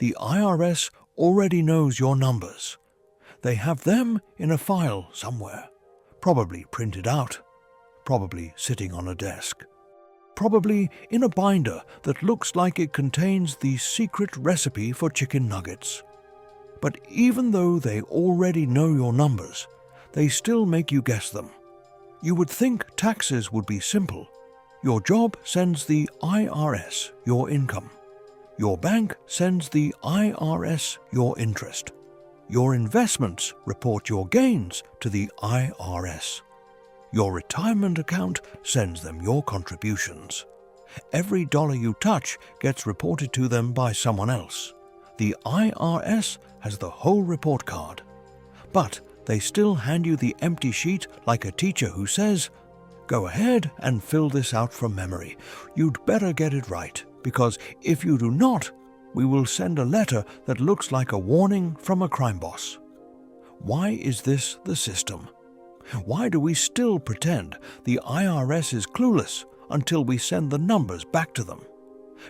The IRS already knows your numbers. They have them in a file somewhere, probably printed out, probably sitting on a desk, probably in a binder that looks like it contains the secret recipe for chicken nuggets. But even though they already know your numbers, they still make you guess them. You would think taxes would be simple. Your job sends the IRS your income. Your bank sends the IRS your interest. Your investments report your gains to the IRS. Your retirement account sends them your contributions. Every dollar you touch gets reported to them by someone else. The IRS has the whole report card. But they still hand you the empty sheet like a teacher who says, "Go ahead and fill this out from memory. You'd better get it right, because if you do not, we will send a letter that looks like a warning from a crime boss." Why is this the system? Why do we still pretend the IRS is clueless until we send the numbers back to them?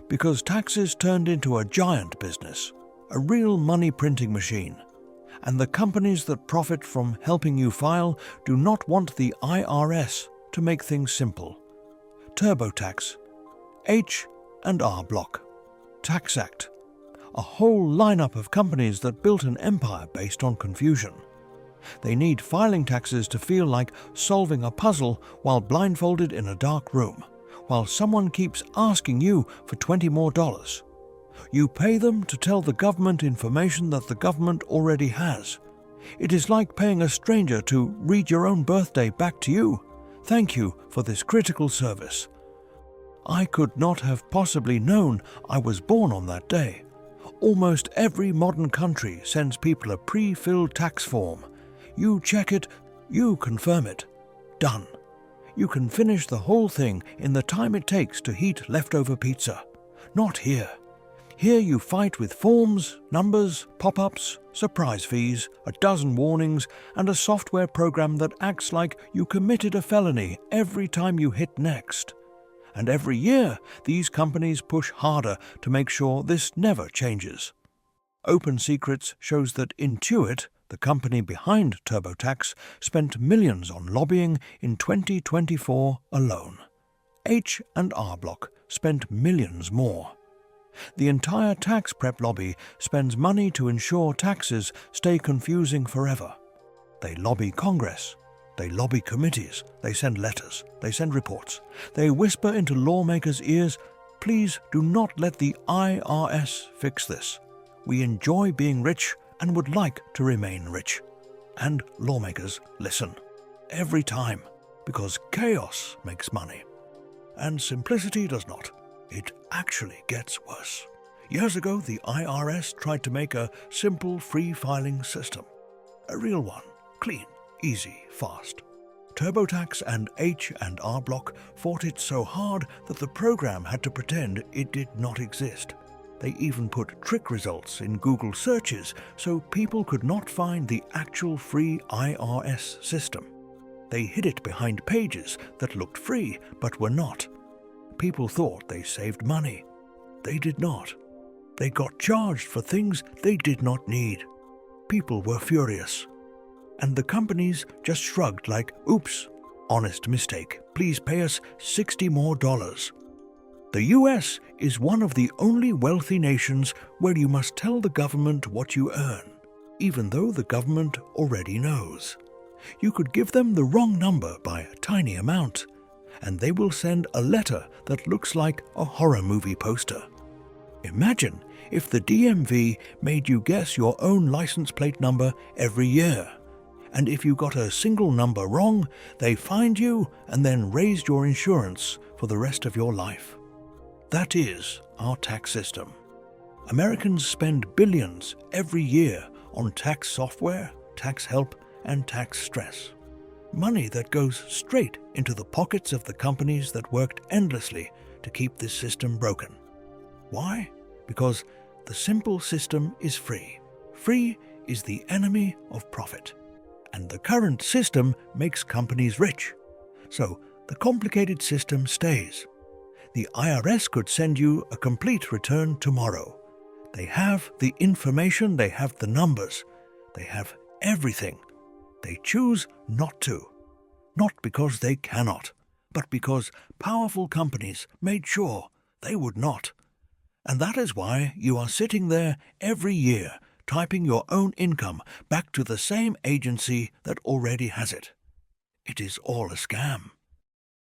Because taxes turned into a giant business, a real money printing machine. And the companies that profit from helping you file do not want the IRS to make things simple. TurboTax, H&R Block, Tax Act, a whole lineup of companies that built an empire based on confusion. They need filing taxes to feel like solving a puzzle while blindfolded in a dark room, while someone keeps asking you for $20 more. You pay them to tell the government information that the government already has. It is like paying a stranger to read your own birthday back to you. Thank you for this critical service. I could not have possibly known I was born on that day. Almost every modern country sends people a pre-filled tax form. You check it, you confirm it. Done. You can finish the whole thing in the time it takes to heat leftover pizza. Not here. Here you fight with forms, numbers, pop-ups, surprise fees, a dozen warnings, and a software program that acts like you committed a felony every time you hit next. And every year, these companies push harder to make sure this never changes. Open Secrets shows that Intuit, the company behind TurboTax, spent millions on lobbying in 2024 alone. H&R Block spent millions more. The entire tax prep lobby spends money to ensure taxes stay confusing forever. They lobby Congress. They lobby committees. They send letters. They send reports. They whisper into lawmakers' ears, "Please do not let the IRS fix this. We enjoy being rich and would like to remain rich." And lawmakers listen. Every time. Because chaos makes money. And simplicity does not. It actually gets worse. Years ago, the IRS tried to make a simple free-filing system. A real one. Clean, easy, fast. TurboTax and H&R Block fought it so hard that the program had to pretend it did not exist. They even put trick results in Google searches so people could not find the actual free IRS system. They hid it behind pages that looked free but were not. People thought they saved money. They did not. They got charged for things they did not need. People were furious. And the companies just shrugged like, "Oops, honest mistake. Please pay us $60 more." The US is one of the only wealthy nations where you must tell the government what you earn, even though the government already knows. You could give them the wrong number by a tiny amount, and they will send a letter that looks like a horror movie poster. Imagine if the DMV made you guess your own license plate number every year, and if you got a single number wrong, they fined you and then raised your insurance for the rest of your life. That is our tax system. Americans spend billions every year on tax software, tax help, and tax stress. Money that goes straight into the pockets of the companies that worked endlessly to keep this system broken. Why? Because the simple system is free. Free is the enemy of profit. And the current system makes companies rich. So the complicated system stays. The IRS could send you a complete return tomorrow. They have the information, they have the numbers, they have everything. They choose not to. Not because they cannot, but because powerful companies made sure they would not. And that is why you are sitting there every year typing your own income back to the same agency that already has it. It is all a scam.